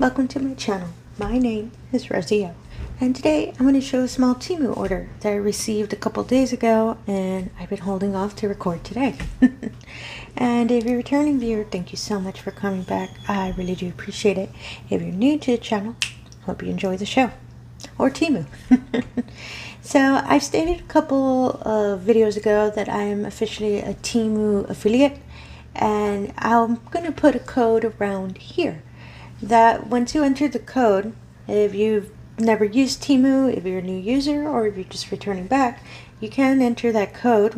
welcome to my channel. My name is Rosy O, and today I'm going to show a small TEMU order that I received a couple days ago, and I've been holding off to record today. And if you're a returning viewer, thank you so much for coming back. I really do appreciate it. If you're new to the channel, hope you enjoy the show, or TEMU. So I've stated a couple of videos ago that I am officially a TEMU affiliate, and I'm going to put a code around here that once you enter the code, if you've never used TEMU, if you're a new user, or if you're just returning back, you can enter that code,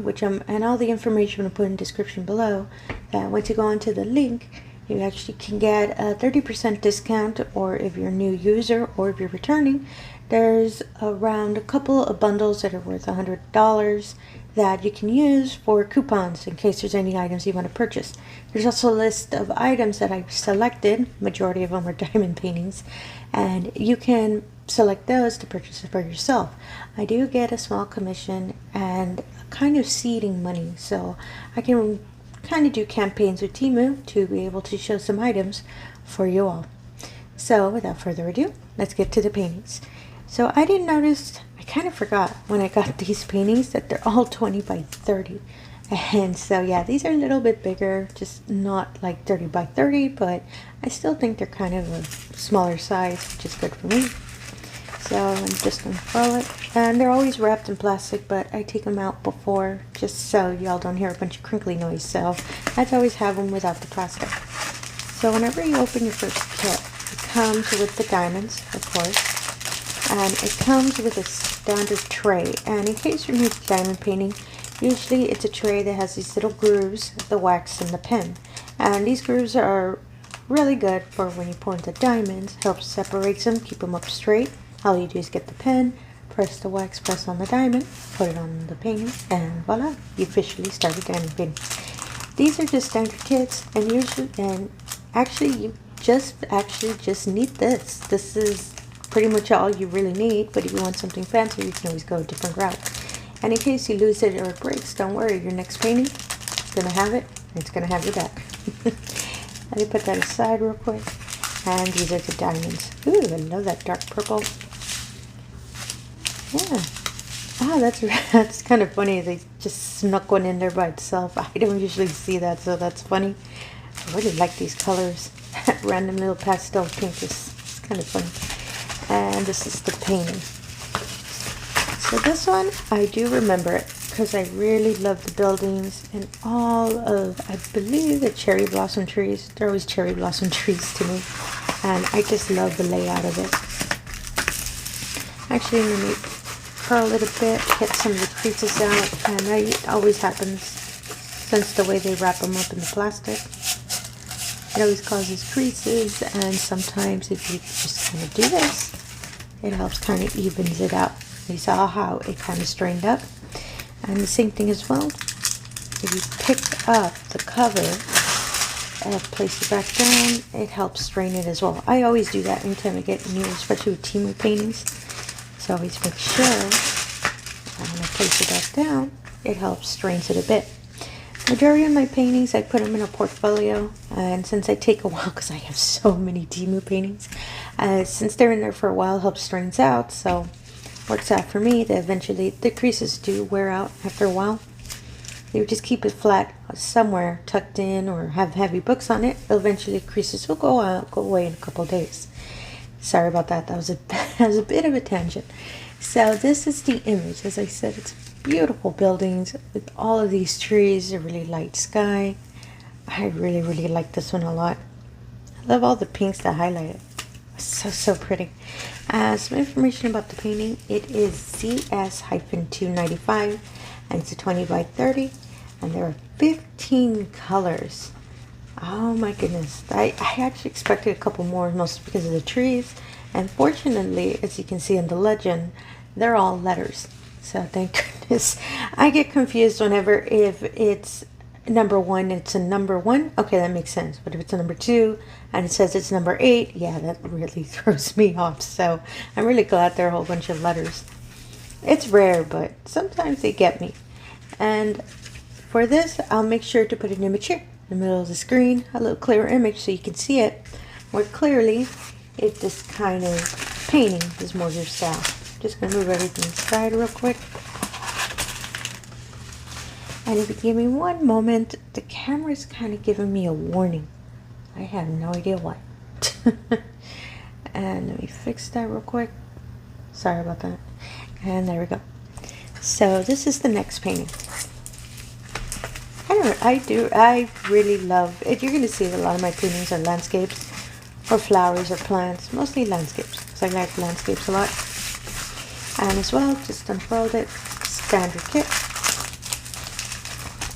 and all the information I'm going to put in the description below, that once you go onto the link, you actually can get a 30% discount, or if you're a new user, or if you're returning, there's around a couple of bundles that are worth $100 that you can use for coupons in case there's any items you want to purchase. There's also a list of items that I've selected. Majority of them are diamond paintings, and you can select those to purchase it for yourself. I do get a small commission and kind of seeding money, so I can kind of do campaigns with TEMU to be able to show some items for you all. So without further ado, let's get to the paintings. So I didn't notice, I kind of forgot when I got these paintings that they're all 20 by 30. And so yeah, these are a little bit bigger, just not like 30 by 30, but I still think they're kind of a smaller size, which is good for me. So I'm just unfurl it, and they're always wrapped in plastic, but I take them out before just so y'all don't hear a bunch of crinkly noise. So I always have them without the plastic. So whenever you open your first kit, it comes with the diamonds, of course. And it comes with a standard tray, and in case you're new to diamond painting, usually it's a tray that has these little grooves, the wax and the pen, and these grooves are really good for when you pour into diamonds. Helps separate them, keep them up straight. All you do is get the pen, press the wax, press on the diamond, put it on the painting, and voila, you officially started diamond painting. These are just standard kits, and actually you just need this. This is pretty much all you really need, but if you want something fancy, you can always go a different route. And in case you lose it or it breaks, don't worry, your next painting is going to have it, and it's going to have your back. Let me put that aside real quick. And these are the diamonds. Ooh, I love that dark purple. Yeah. Ah, that's kind of funny. They just snuck one in there by itself. I don't usually see that, so that's funny. I really like these colors. That random little pastel pink is kind of funny. And this is the painting. So this one, I do remember it because I really love the buildings and all of, I believe, the cherry blossom trees. They're always cherry blossom trees to me, and I just love the layout of it. Actually, let me curl it a bit, get some of the creases out, and it always happens since the way they wrap them up in the plastic. It always causes creases, and sometimes if you just kind of do this, it helps kind of evens it out. You saw how it kind of strained up. And the same thing as well, if you pick up the cover and place it back down, it helps strain it as well. I always do that anytime I get new, especially with TEMU paintings. So always make sure when I place it back down, it helps strains it a bit. Majority of my paintings, I put them in a portfolio, and since I take a while, because I have so many TEMU paintings, since they're in there for a while, helps strains out, so works out for me. That eventually the creases do wear out after a while. You just keep it flat somewhere tucked in, or have heavy books on it. Eventually the creases will go away in a couple of days. Sorry about that. That was a bit of a tangent. So this is the image. As I said, it's beautiful buildings with all of these trees, a really light sky. I really like this one a lot. I love all the pinks that highlight it. So pretty. Some information about the painting. It is CS-295, and it's a 20 by 30, and there are 15 colors. Oh my goodness. I actually expected a couple more, mostly because of the trees, and fortunately, as you can see in the legend, they're all letters. So thank goodness. I get confused whenever, if it's number 1, it's a number 1. Okay, that makes sense. But if it's a number 2 and it says it's number 8, yeah, that really throws me off. So I'm really glad there are a whole bunch of letters. It's rare, but sometimes they get me. And for this, I'll make sure to put an image here in the middle of the screen, a little clearer image so you can see it more clearly. if this kind of painting is more your style. Just gonna move everything aside real quick. And if you give me one moment, the camera's kind of giving me a warning. I have no idea why. And let me fix that real quick. Sorry about that. And there we go. So this is the next painting. I really love it. You're going to see that a lot of my paintings are landscapes or flowers or plants, mostly landscapes, because I like landscapes a lot. And as well, just unfurled it, standard kit.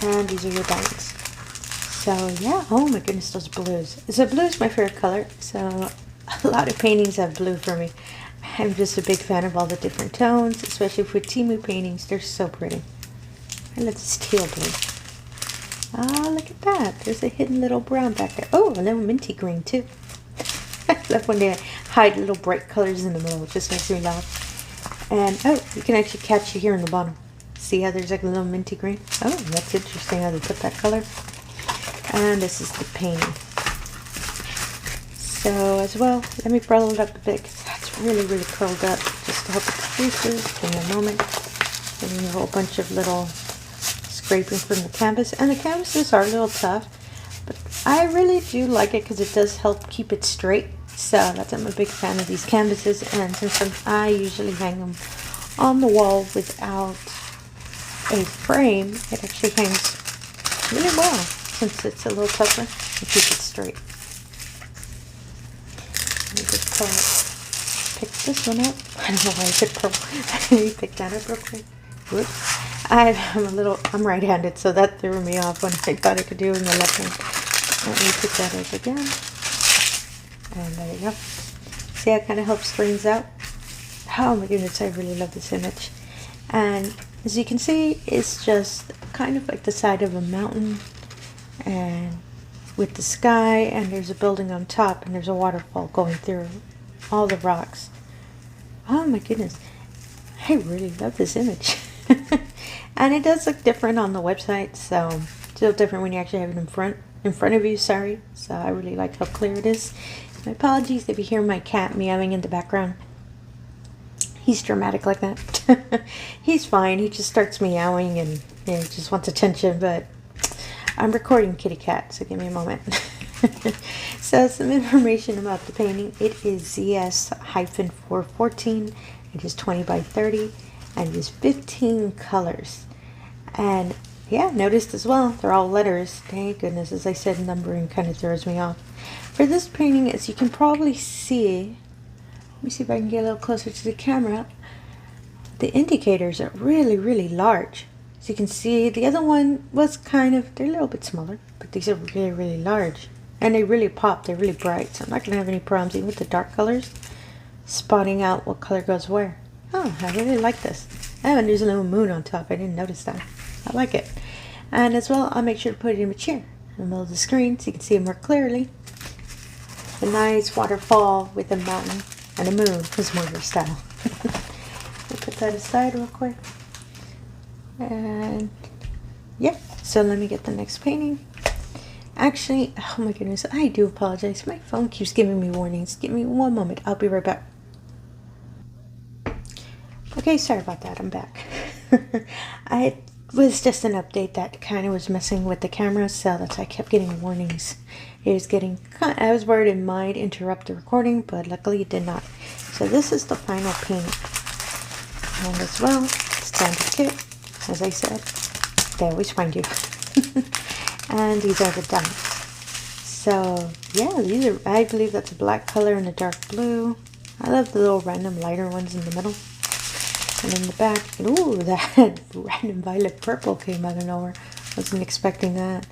And these are your diamonds. So yeah, oh my goodness, those blues. So blue is my favorite color, so a lot of paintings have blue for me. I'm just a big fan of all the different tones, especially for TEMU paintings. They're so pretty. I love this teal blue. Oh, look at that. There's a hidden little brown back there. Oh, a little minty green too. I love when they hide little bright colors in the middle. It just makes me laugh. And oh, you can actually catch it here in the bottom. See how there's like a little minty green? Oh, that's interesting how they put that color. And this is the painting. So as well, let me curl it up a bit because that's really, really curled up. Just to help with the creases. Give me a moment. And then a whole bunch of little scraping from the canvas. And the canvases are a little tough, but I really do like it because it does help keep it straight. So that's, I'm a big fan of these canvases. And since I usually hang them on the wall without a frame, it actually hangs really well since it's a little tougher to keep it straight. Let me just pick this one up. I don't know why I said purple. Let me pick that up real quick. Whoops. I'm right-handed, so that threw me off when I thought I could do it in the left hand. Let me pick that up again. And there you go. See how it kind of helps things out? Oh my goodness, I really love this image. And as you can see, it's just kind of like the side of a mountain and with the sky, and there's a building on top, and there's a waterfall going through all the rocks. Oh my goodness, I really love this image. And it does look different on the website, so still different when you actually have it in front of you, sorry. So I really like how clear it is. My apologies if you hear my cat meowing in the background. He's dramatic like that. He's fine. He just starts meowing and he just wants attention, but I'm recording kitty cat, so give me a moment. So some information about the painting. It is ZS-414. It is 20 by 30 and it is 15 colors. And yeah, noticed as well, they're all letters. Thank goodness, as I said, numbering kind of throws me off. For this painting, as you can probably see, let me see if I can get a little closer to the camera. The indicators are really, really large. As you can see, the other one was kind of, they're a little bit smaller, but these are really, really large. And they really pop, they're really bright, so I'm not going to have any problems even with the dark colors, spotting out what color goes where. Oh, I really like this. Oh, and there's a little moon on top, I didn't notice that. I like it. And as well, I'll make sure to put it in a chair in the middle of the screen so you can see it more clearly. A nice waterfall with a mountain and a moon is more your style. We'll put that aside real quick. And yeah, so let me get the next painting. Actually, oh my goodness, I do apologize. My phone keeps giving me warnings. Give me one moment. I'll be right back. Okay, sorry about that. I'm back. It was just an update that kind of was messing with the camera, so that's why I kept getting warnings. It was getting, I was worried it might interrupt the recording, but luckily it did not. So this is the final painting. And as well, standard kit, as I said, they always find you. And these are the diamonds. So yeah, these are, I believe that's a black color and a dark blue. I love the little random lighter ones in the middle. And in the back, ooh, that random violet purple came out of nowhere. Wasn't expecting that.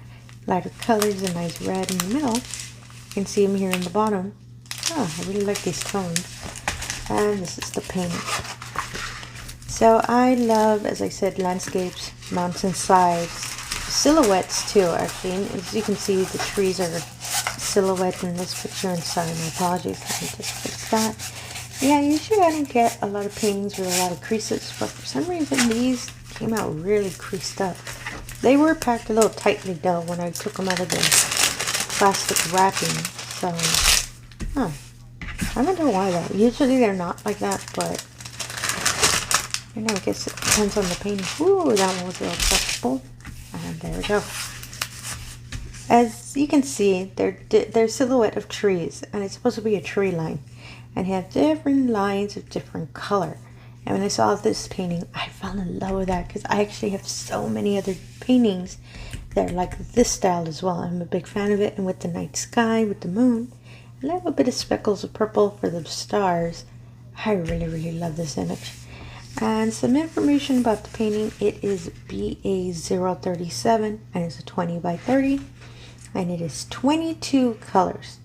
Lighter colors, a nice red in the middle. You can see them here in the bottom. Oh, I really like these tones. And this is the painting. So I love, as I said, landscapes, mountainsides, silhouettes too, actually. And as you can see, the trees are silhouette in this picture. And sorry, my apologies. Let me just fix that. Yeah, usually I don't get a lot of paintings with a lot of creases, but for some reason these came out really creased up. They were packed a little tightly though when I took them out of the plastic wrapping, so, I don't know why though. Usually they're not like that, but I know, I guess it depends on the painting. Ooh, that one was a little flexible. And there we go. As you can see, they're silhouette of trees, and it's supposed to be a tree line, and have different lines of different color. And when I saw this painting, I fell in love with that because I actually have so many other paintings that are like this style as well. I'm a big fan of it, and with the night sky, with the moon, and a little bit of speckles of purple for the stars. I really love this image. And some information about the painting. It is BA037, and it's a 20 by 30. And it is 22 colors.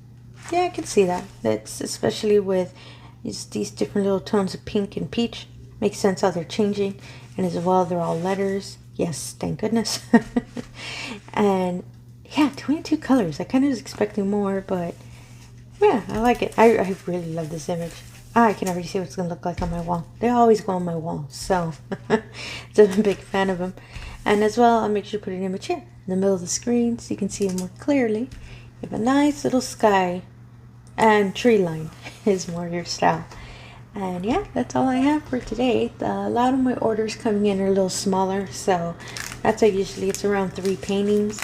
Yeah, I can see that. That's especially with these different little tones of pink and peach. Makes sense how they're changing. And as well, they're all letters. Yes, thank goodness. And yeah, 22 colors. I kind of was expecting more, but yeah, I like it. I really love this image. I can already see what it's going to look like on my wall. They always go on my wall, so I'm a big fan of them. And as well, I'll make sure to put an image here in the middle of the screen so you can see it more clearly. You have a nice little sky and tree line is more your style. And yeah, that's all I have for today. A lot of my orders coming in are a little smaller, so that's why usually it's around 3 paintings.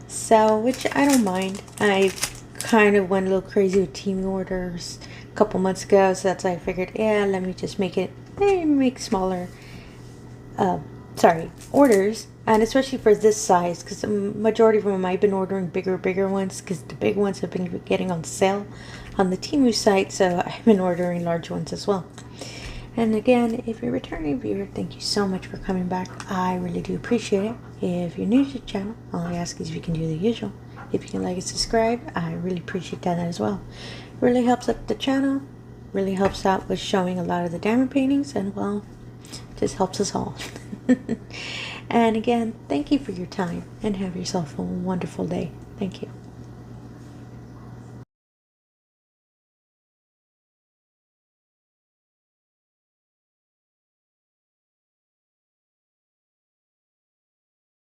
So, which I don't mind. I kind of went a little crazy with TEMU orders a couple months ago, so that's why I figured, yeah, let me just make smaller orders, and especially for this size, because the majority of them I've been ordering bigger ones, because the big ones have been getting on sale on the TEMU site, so I've been ordering large ones as well. And again, if you're a returning viewer, thank you so much for coming back. I really do appreciate it. If you're new to the channel, all I ask is if you can do the usual. If you can like and subscribe, I really appreciate that as well. It really helps up the channel, really helps out with showing a lot of the diamond paintings, and well, just helps us all. And again, thank you for your time, and have yourself a wonderful day. Thank you.